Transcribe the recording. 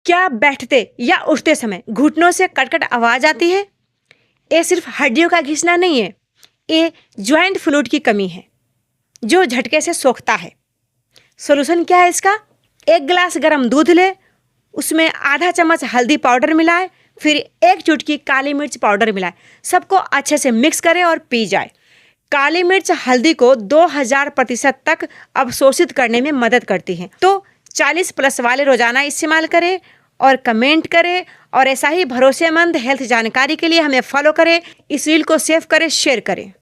क्या बैठते या उठते समय घुटनों से कट-कट आवाज़ आती है? ये सिर्फ हड्डियों का घिसना नहीं है, ये जॉइंट फ्लूइड की कमी है, जो झटके से सोखता है। सॉल्यूशन क्या है इसका? 1 गिलास गर्म दूध लें, उसमें आधा चम्मच हल्दी पाउडर मिलाएं, फिर 1 चुटकी काली मिर्च पाउडर मिलाएं। सबको अच्छे से मिक्स करें और पी जाए। काली मिर्च हल्दी को 2000% तक अवशोषित करने में मदद करती है। तो 40+ वाले रोजाना इस्तेमाल करें और कमेंट करें, और ऐसा ही भरोसेमंद हेल्थ जानकारी के लिए हमें फॉलो करें। इस रील को सेव करें, शेयर करें।